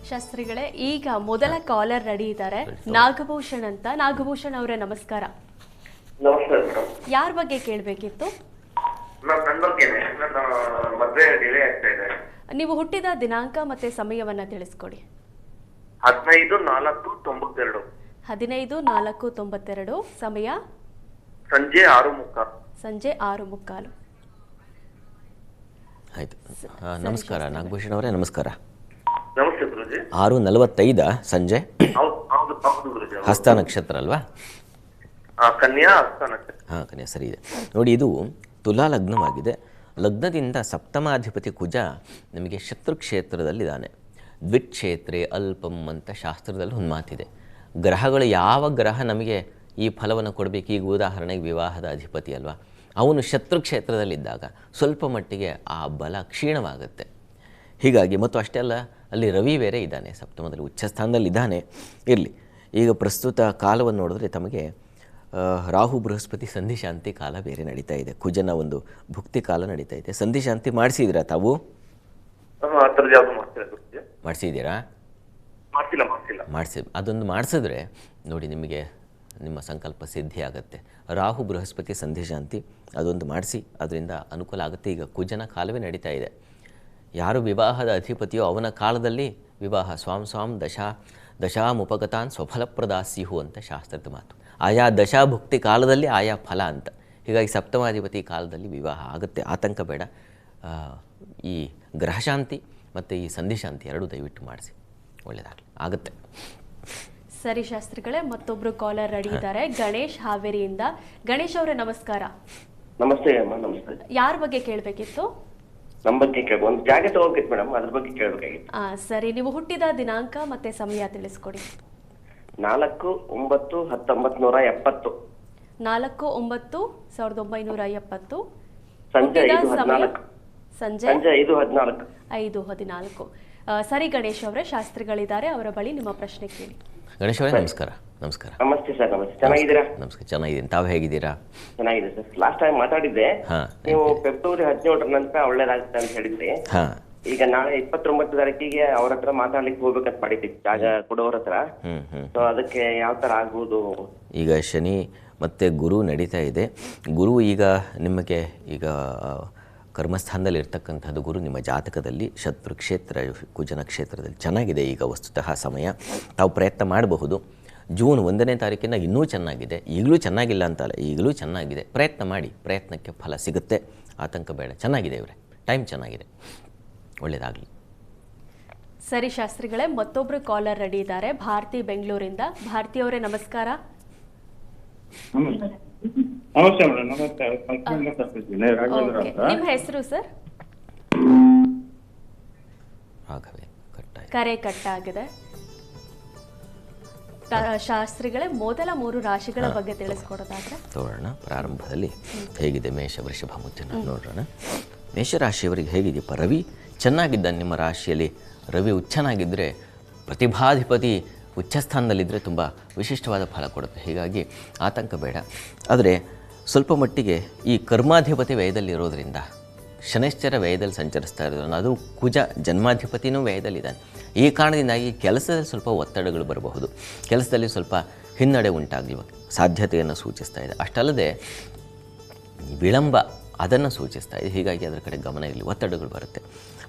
ಶಾಸ್ತ್ರಿಗಳೇ, ಈಗ ಮೊದಲ ಕಾಲರ್ ರೆಡಿ ಇದ್ದಾರೆ, ನಾಗಭೂಷಣ್ ಅಂತ. ನಾಗಭೂಷಣ್ ಅವರೇ ನಮಸ್ಕಾರ. ನಮಸ್ಕಾರ ಮೇಡಮ್. ಯಾರ ಬಗ್ಗೆ ಕೇಳಬೇಕಿತ್ತು? ನನ್ನ ಬಗ್ಗೆನೇ. ನನ್ನ ಮದುವೆ ಡಿಲೇ ಆಗ್ತಾ ಇದೆ. ನೀವು ಹುಟ್ಟಿದ ದಿನಾಂಕ ಮತ್ತೆ ಸಮಯವನ್ನ ತಿಳಿಸ್ಕೊಡಿ. 15/4/92. 15/4/92. ಸಮಯ ಸಂಜೆ 6:30. ಸಂಜೆ 6:30. ಆಯಿತು. ನಮಸ್ಕಾರ ನಾಗಭೂಷಣ್ ಅವರೇ, ನಮಸ್ಕಾರ. ನಮಸ್ತೆ ಗುರುಜಿ. 6:45 ಸಂಜೆ. ಹೌದು ಗುರುಜಿ. ಹಸ್ತ ನಕ್ಷತ್ರ ಅಲ್ವಾ? ಕನ್ಯಾ ಹಸ್ತ ನಕ್ಷತ್ರ. ಹಾಂ, ಕನ್ಯಾ ಸರಿ ಇದೆ ನೋಡಿ. ಇದು ತುಲಾ ಲಗ್ನವಾಗಿದೆ. ಲಗ್ನದಿಂದ ಸಪ್ತಮಾಧಿಪತಿ ಕುಜ ನಮಗೆ ಶತ್ರುಕ್ಷೇತ್ರದಲ್ಲಿದ್ದಾನೆ. ದ್ವಿಕ್ಷೇತ್ರೇ ಅಲ್ಪಂ ಅಂತ ಶಾಸ್ತ್ರದಲ್ಲಿ ಒಂದು ಮಾತಿದೆ. ಗ್ರಹಗಳು ಯಾವ ಗ್ರಹ ನಮಗೆ ಈ ಫಲವನ್ನು ಕೊಡಬೇಕು? ಈಗ ಉದಾಹರಣೆಗೆ ವಿವಾಹದ ಅಧಿಪತಿ ಅಲ್ವಾ, ಅವನು ಶತ್ರುಕ್ಷೇತ್ರದಲ್ಲಿದ್ದಾಗ ಸ್ವಲ್ಪ ಮಟ್ಟಿಗೆ ಆ ಬಲ ಕ್ಷೀಣವಾಗುತ್ತೆ. ಹೀಗಾಗಿ ಮತ್ತು ಅಷ್ಟೇ ಅಲ್ಲ, ಅಲ್ಲಿ ರವಿ ಬೇರೆ ಇದ್ದಾನೆ, ಸಪ್ತಮದಲ್ಲಿ ಉಚ್ಚಸ್ಥಾನದಲ್ಲಿ ಇದ್ದಾನೆ. ಇರಲಿ, ಈಗ ಪ್ರಸ್ತುತ ಕಾಲವನ್ನು ನೋಡಿದ್ರೆ ತಮಗೆ ರಾಹು ಬೃಹಸ್ಪತಿ ಸಂಧಿಶಾಂತಿ ಕಾಲ ಬೇರೆ ನಡೀತಾ ಇದೆ. ಕುಜನ ಒಂದು ಭುಕ್ತಿ ಕಾಲ ನಡೀತಾ ಇದೆ. ಸಂಧಿಶಾಂತಿ ಮಾಡಿಸಿದ್ದೀರಾ ತಾವು? ಮಾಡಿಸಿದ್ದೀರಾ? ಅದೊಂದು ಮಾಡಿಸಿದ್ರೆ ನೋಡಿ, ನಿಮಗೆ ನಿಮ್ಮ ಸಂಕಲ್ಪ ಸಿದ್ಧಿ ಆಗುತ್ತೆ. ರಾಹು ಬೃಹಸ್ಪತಿ ಸಂಧಿಶಾಂತಿ ಅದೊಂದು ಮಾಡಿಸಿ, ಅದರಿಂದ ಅನುಕೂಲ ಆಗುತ್ತೆ. ಈಗ ಕುಜನ ಕಾಲವೇ ನಡೀತಾ ಇದೆ. ಯಾರು ವಿವಾಹದ ಅಧಿಪತಿಯೋ ಅವನ ಕಾಲದಲ್ಲಿ ವಿವಾಹ ಸ್ವಾಂ ದಶಾಮುಪಗತಾನ್ ಸ್ವಫಲಪ್ರದಾಸ್ಯು ಅಂತ ಶಾಸ್ತ್ರದ ಮಾತು. ಆಯಾ ದಶಾಭುಕ್ತಿ ಕಾಲದಲ್ಲಿ ಆಯಾ ಫಲ ಅಂತ. ಹೀಗಾಗಿ ಸಪ್ತಮಾಧಿಪತಿ ಕಾಲದಲ್ಲಿ ವಿವಾಹ ಆಗುತ್ತೆ, ಆತಂಕ ಬೇಡ. ಈ ಗ್ರಹಶಾಂತಿ ಮತ್ತು ಈ ಸಂಧಿಶಾಂತಿ ಎರಡೂ ದಯವಿಟ್ಟು ಮಾಡಿಸಿ, ಒಳ್ಳೆಯದಾಗಲಿ, ಆಗುತ್ತೆ. ಸರಿ ಶಾಸ್ತ್ರಿಗಳೇ, ಮತ್ತೊಬ್ರು ಕಾಲರ್ ರೆಡಿ ಇದ್ದಾರೆ, ಗಣೇಶ್ ಹಾವೇರಿಯಿಂದ. ಗಣೇಶ್ ಅವರೇ ನಮಸ್ಕಾರ. ನಮಸ್ತೆ ಅಮ್ಮ. ನಮಸ್ತೆ. ಯಾರ ಬಗ್ಗೆ ಕೇಳಬೇಕಿತ್ತು? ನಮ್ಮ ಬಗ್ಗೆ ಒಂದು ಜಾಗ ತಗೋಬೇಕಿತ್ತು ಮೇಡಮ್, ಅದ್ರ ಬಗ್ಗೆ ಕೇಳಬೇಕಾಗಿತ್ತು. ಸರಿ, ನೀವು ಹುಟ್ಟಿದ ದಿನಾಂಕ ಮತ್ತೆ ಸಮಯ ತಿಳಿಸ್ಕೊಡಿ. 4/9/1970. 4/9/1970. ಸಂಜೆ ಸಂಜೆ 5:14. 5:14. ಸರಿ ಗಣೇಶ್ ಅವರೇ, ಶಾಸ್ತ್ರಿಗಳಿದ್ದಾರೆ, ಅವರ ಬಳಿ ನಿಮ್ಮ ಪ್ರಶ್ನೆ ಕೇಳಿ. ಗಣೇಶ್ ಅವರೇ ನಮಸ್ಕಾರ. ನಮಸ್ಕಾರ. ನಮಸ್ತೆ ಸರ್. ನಮಸ್ತೆ. ಚೆನ್ನಾಗಿದ್ದೀರಾ? ನಮಸ್ಕಾರ, ಚೆನ್ನಾಗಿದ್ದೀನಿ. ತಾವು ಹೇಗಿದ್ದೀರಾ? ಚೆನ್ನಾಗಿದೆ ಸರ್. ಲಾಸ್ಟ್ ಟೈಮ್ ಮಾತಾಡಿದ್ದೆ, ನೀವು ಫೆಬ್ರವರಿ 17 ನಂತರ ಒಳ್ಳೇದಾಗುತ್ತೆ ಅಂತ ಹೇಳಿದ್ರಿ. ಈಗ ನಾಳೆ 29 ತಾರೀಕಿಗೆ ಅವ್ರ ಹತ್ರ ಮಾತಾಡ್ಲಿಕ್ಕೆ ಹೋಗ್ಬೇಕಂತ ಮಾಡಿದ್ದೀವಿ, ಜಾಗ ಕೊಡೋರ ಹತ್ರ. ಸೊ ಅದಕ್ಕೆ ಯಾವ ತರ ಆಗ್ಬೋದು? ಈಗ ಶನಿ ಮತ್ತು ಗುರು ನಡೀತಾ ಇದೆ. ಗುರು ಈಗ ನಿಮಗೆ ಈಗ ಕರ್ಮಸ್ಥಾನದಲ್ಲಿ ಇರ್ತಕ್ಕಂಥದ್ದು ಗುರು ನಿಮ್ಮ ಜಾತಕದಲ್ಲಿ ಶತ್ರುಕ್ಷೇತ್ರ ಕುಜನ ಕ್ಷೇತ್ರದಲ್ಲಿ ಚೆನ್ನಾಗಿದೆ. ಈಗ ವಸ್ತುತಃ ಸಮಯ ತಾವು ಪ್ರಯತ್ನ ಮಾಡಬಹುದು. ಜೂನ್ 1ನೇ ತಾರೀಕಿನ ಇನ್ನೂ ಚೆನ್ನಾಗಿದೆ. ಈಗಲೂ ಚೆನ್ನಾಗಿಲ್ಲ ಅಂತಲ್ಲ, ಈಗಲೂ ಚೆನ್ನಾಗಿದೆ. ಪ್ರಯತ್ನ ಮಾಡಿ, ಪ್ರಯತ್ನಕ್ಕೆ ಫಲ ಸಿಗುತ್ತೆ, ಆತಂಕ ಬೇಡ. ಚೆನ್ನಾಗಿದೆ ಇವರೇ, ಟೈಮ್ ಚೆನ್ನಾಗಿದೆ, ಒಳ್ಳೆಯದಾಗಲಿ. ಸರಿ ಶಾಸ್ತ್ರಿಗಳೇ, ಮತ್ತೊಬ್ರು ಕಾಲರ್ ರೆಡಿ ಇದ್ದಾರೆ, ಭಾರತಿ ಬೆಂಗಳೂರಿಂದ. ಭಾರತಿ ಅವರೇ ನಮಸ್ಕಾರ. ನಿಮ್ಮ ಹೆಸರು ಸರ್? ಕರೆ ಕಟ್ಟಾಗಿದೆ. ಶಾಸ್ತ್ರಿಗಳೇ, ಮೊದಲ 3 ರಾಶಿಗಳ ಬಗ್ಗೆ ತಿಳಿಸ್ಕೊಡೋದಾದ್ರೆ ನೋಡೋಣ. ಪ್ರಾರಂಭದಲ್ಲಿ ಹೇಗಿದೆ ಮೇಷ ವೃಷಭ ಮುದ್ದಿನ ನೋಡೋಣ. ಮೇಷರಾಶಿಯವರಿಗೆ ಹೇಗಿದೆಯಪ್ಪ? ರವಿ ಚೆನ್ನಾಗಿದ್ದಾನೆ ನಿಮ್ಮ ರಾಶಿಯಲ್ಲಿ. ರವಿ ಉಚ್ಚನಾಗಿದ್ದರೆ, ಪ್ರತಿಭಾಧಿಪತಿ ಉಚ್ಚಸ್ಥಾನದಲ್ಲಿದ್ದರೆ ತುಂಬ ವಿಶಿಷ್ಟವಾದ ಫಲ ಕೊಡುತ್ತೆ. ಹೀಗಾಗಿ ಆತಂಕ ಬೇಡ. ಆದರೆ ಸ್ವಲ್ಪ ಮಟ್ಟಿಗೆ ಈ ಕರ್ಮಾಧಿಪತಿ ವ್ಯಯದಲ್ಲಿರೋದ್ರಿಂದ, ಶನೈಶ್ಚರ ವ್ಯಯದಲ್ಲಿ ಸಂಚರಿಸ್ತಾ ಇರೋದ್ರಿಂದ, ಅದು ಕುಜ ಜನ್ಮಾಧಿಪತಿನೂ ವ್ಯಯದಲ್ಲಿದ್ದಾನೆ. ಈ ಕಾರಣದಿಂದಾಗಿ ಕೆಲಸದಲ್ಲಿ ಸ್ವಲ್ಪ ಒತ್ತಡಗಳು ಬರಬಹುದು. ಕೆಲಸದಲ್ಲಿ ಸ್ವಲ್ಪ ಹಿನ್ನಡೆ ಉಂಟಾಗಲಿವ ಸಾಧ್ಯತೆಯನ್ನು ಸೂಚಿಸ್ತಾ ಇದೆ. ಅಷ್ಟಲ್ಲದೆ ವಿಳಂಬ ಅದನ್ನು ಸೂಚಿಸ್ತಾ ಇದೆ. ಹೀಗಾಗಿ ಅದರ ಕಡೆ ಗಮನ ಇರಲಿ, ಒತ್ತಡಗಳು ಬರುತ್ತೆ.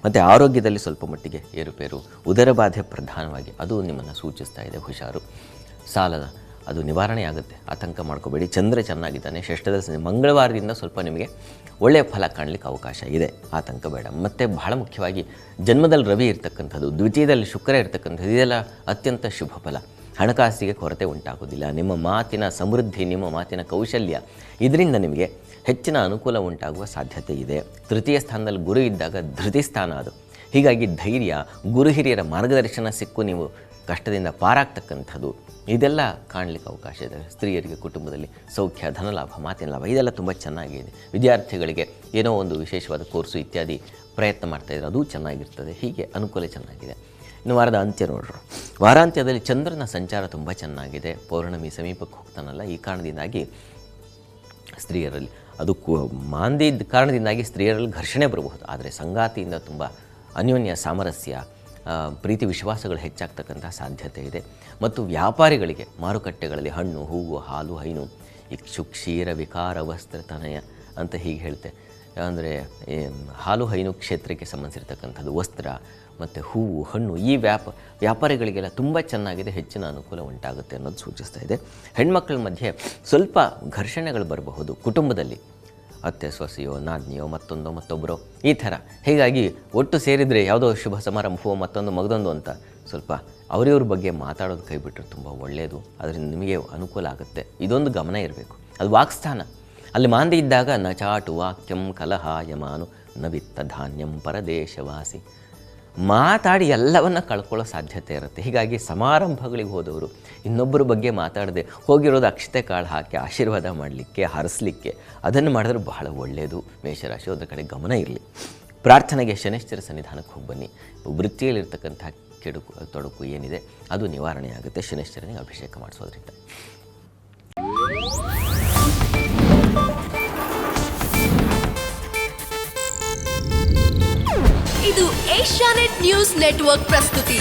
ಮತ್ತು ಆರೋಗ್ಯದಲ್ಲಿ ಸ್ವಲ್ಪ ಮಟ್ಟಿಗೆ ಏರುಪೇರು, ಉದರ ಬಾಧೆ ಪ್ರಧಾನವಾಗಿ ಅದು ನಿಮ್ಮನ್ನು ಸೂಚಿಸ್ತಾ ಇದೆ. ಹುಷಾರು. ಸಾಲದ ಅದು ನಿವಾರಣೆ ಆಗುತ್ತೆ, ಆತಂಕ ಮಾಡ್ಕೋಬೇಡಿ. ಚಂದ್ರ ಚೆನ್ನಾಗಿದ್ದಾನೆ. ಷಷ್ಠದಲ್ಲಿ ಮಂಗಳವಾರದಿಂದ ಸ್ವಲ್ಪ ನಿಮಗೆ ಒಳ್ಳೆಯ ಫಲ ಕಾಣಲಿಕ್ಕೆ ಅವಕಾಶ ಇದೆ, ಆತಂಕ ಬೇಡ. ಮತ್ತು ಬಹಳ ಮುಖ್ಯವಾಗಿ ಜನ್ಮದಲ್ಲಿ ರವಿ ಇರ್ತಕ್ಕಂಥದ್ದು, ದ್ವಿತೀಯದಲ್ಲಿ ಶುಕ್ರ ಇರ್ತಕ್ಕಂಥದ್ದು, ಇದೆಲ್ಲ ಅತ್ಯಂತ ಶುಭ ಫಲ. ಹಣಕಾಸಿಗೆ ಕೊರತೆ ಉಂಟಾಗೋದಿಲ್ಲ. ನಿಮ್ಮ ಮಾತಿನ ಸಮೃದ್ಧಿ, ನಿಮ್ಮ ಮಾತಿನ ಕೌಶಲ್ಯ, ಇದರಿಂದ ನಿಮಗೆ ಹೆಚ್ಚಿನ ಅನುಕೂಲ ಉಂಟಾಗುವ ಸಾಧ್ಯತೆ ಇದೆ. ತೃತೀಯ ಸ್ಥಾನದಲ್ಲಿ ಗುರು ಇದ್ದಾಗ ಧೃತಿ ಸ್ಥಾನ ಅದು. ಹೀಗಾಗಿ ಧೈರ್ಯ, ಗುರು ಹಿರಿಯರ ಮಾರ್ಗದರ್ಶನ ಸಿಕ್ಕು ನೀವು ಕಷ್ಟದಿಂದ ಪಾರಾಗ್ತಕ್ಕಂಥದ್ದು, ಇದೆಲ್ಲ ಕಾಣಲಿಕ್ಕೆ ಅವಕಾಶ ಇದೆ. ಸ್ತ್ರೀಯರಿಗೆ ಕುಟುಂಬದಲ್ಲಿ ಸೌಖ್ಯ, ಧನಲಾಭ, ಮಾತಿನ ಲಾಭ, ಇದೆಲ್ಲ ತುಂಬ ಚೆನ್ನಾಗಿದೆ. ವಿದ್ಯಾರ್ಥಿಗಳಿಗೆ ಏನೋ ಒಂದು ವಿಶೇಷವಾದ ಕೋರ್ಸು ಇತ್ಯಾದಿ ಪ್ರಯತ್ನ ಮಾಡ್ತಾಯಿದ್ರೆ ಅದು ಚೆನ್ನಾಗಿರ್ತದೆ. ಹೀಗೆ ಅನುಕೂಲ ಚೆನ್ನಾಗಿದೆ. ಇನ್ನು ವಾರದ ಅಂತ್ಯ ನೋಡ್ರು. ವಾರಾಂತ್ಯದಲ್ಲಿ ಚಂದ್ರನ ಸಂಚಾರ ತುಂಬ ಚೆನ್ನಾಗಿದೆ. ಪೌರ್ಣಮಿ ಸಮೀಪಕ್ಕೆ ಹೋಗ್ತಾನಲ್ಲ, ಈ ಕಾರಣದಿಂದಾಗಿ ಸ್ತ್ರೀಯರಲ್ಲಿ ಅದು ಮಾಂದಿದ ಕಾರಣದಿಂದಾಗಿ ಸ್ತ್ರೀಯರಲ್ಲಿ ಘರ್ಷಣೆ ಬರಬಹುದು. ಆದರೆ ಸಂಗಾತಿಯಿಂದ ತುಂಬ ಅನ್ಯೋನ್ಯ ಸಾಮರಸ್ಯ, ಪ್ರೀತಿ ವಿಶ್ವಾಸಗಳು ಹೆಚ್ಚಾಗ್ತಕ್ಕಂಥ ಸಾಧ್ಯತೆ ಇದೆ. ಮತ್ತು ವ್ಯಾಪಾರಿಗಳಿಗೆ ಮಾರುಕಟ್ಟೆಗಳಲ್ಲಿ ಹಣ್ಣು, ಹೂವು, ಹಾಲು, ಹೈನು, ಇಕ್ಷು, ಕ್ಷೀರ, ವಿಕಾರ, ವಸ್ತ್ರ, ತನಯ ಅಂತ ಹೀಗೆ ಹೇಳ್ತೆ. ಅಂದರೆ ಹಾಲು ಹೈನು ಕ್ಷೇತ್ರಕ್ಕೆ ಸಂಬಂಧಿಸಿರ್ತಕ್ಕಂಥದ್ದು, ವಸ್ತ್ರ ಮತ್ತು ಹೂವು, ಹಣ್ಣು, ಈ ವ್ಯಾಪಾರಿಗಳಿಗೆಲ್ಲ ತುಂಬ ಚೆನ್ನಾಗಿದೆ, ಹೆಚ್ಚಿನ ಅನುಕೂಲ ಉಂಟಾಗುತ್ತೆ ಅನ್ನೋದು ಸೂಚಿಸ್ತಾ ಇದೆ. ಹೆಣ್ಮಕ್ಳ ಮಧ್ಯೆ ಸ್ವಲ್ಪ ಘರ್ಷಣೆಗಳು ಬರಬಹುದು ಕುಟುಂಬದಲ್ಲಿ, ಅತ್ತೆ ಸೊಸೆಯೋ, ನಾದ್ನಿಯೋ, ಮತ್ತೊಬ್ಬರೋ ಈ ಥರ. ಹೀಗಾಗಿ ಒಟ್ಟು ಸೇರಿದರೆ ಯಾವುದೋ ಶುಭ ಸಮಾರಂಭವೋ ಮತ್ತೊಂದು ಮಗದೊಂದು ಅಂತ ಸ್ವಲ್ಪ ಅವರಿವ್ರ ಬಗ್ಗೆ ಮಾತಾಡೋದು ಕೈ ಬಿಟ್ಟರೆ ತುಂಬ ಒಳ್ಳೆಯದು. ಅದರಿಂದ ನಿಮಗೆ ಅನುಕೂಲ ಆಗುತ್ತೆ. ಇದೊಂದು ಗಮನ ಇರಬೇಕು. ಅದು ವಾಕ್ಸ್ಥಾನ. ಅಲ್ಲಿ ಮಾಂದಿ ಇದ್ದಾಗ ನ ಚಾಟು ವಾಕ್ಯಂ ಕಲಹಾಯಮಾನು ನ ವಿತ್ತ ಧಾನ್ಯಂ ಪರದೇಶವಾಸಿ. ಮಾತಾಡಿ ಎಲ್ಲವನ್ನ ಕಳ್ಕೊಳ್ಳೋ ಸಾಧ್ಯತೆ ಇರುತ್ತೆ. ಹೀಗಾಗಿ ಸಮಾರಂಭಗಳಿಗೆ ಹೋದವರು ಇನ್ನೊಬ್ಬರ ಬಗ್ಗೆ ಮಾತಾಡದೆ ಹೋಗಿರೋದು ಅಕ್ಷತೆ ಕಾಳು ಹಾಕಿ ಆಶೀರ್ವಾದ ಮಾಡಲಿಕ್ಕೆ, ಹರಿಸಲಿಕ್ಕೆ, ಅದನ್ನು ಮಾಡಿದ್ರೆ ಬಹಳ ಒಳ್ಳೆಯದು. ಮೇಷರಾಶಿ ಅದರ ಕಡೆ ಗಮನ ಇರಲಿ. ಪ್ರಾರ್ಥನೆಗೆ ಶನೈಶ್ಚರ ಸನ್ನಿಧಾನಕ್ಕೆ ಹೋಗಿ ಬನ್ನಿ. ವೃತ್ತಿಯಲ್ಲಿರ್ತಕ್ಕಂಥ ಕೆಡುಕು ತೊಡಕು ಏನಿದೆ ಅದು ನಿವಾರಣೆ ಆಗುತ್ತೆ ಶನೈಶ್ಚರನಿಗೆ ಅಭಿಷೇಕ ಮಾಡಿಸೋದ್ರಿಂದ. ಇದು ಏಷ್ಯಾನೆಟ್ ನ್ಯೂಸ್ ನೆಟ್ವರ್ಕ್ ಪ್ರಸ್ತುತಿ.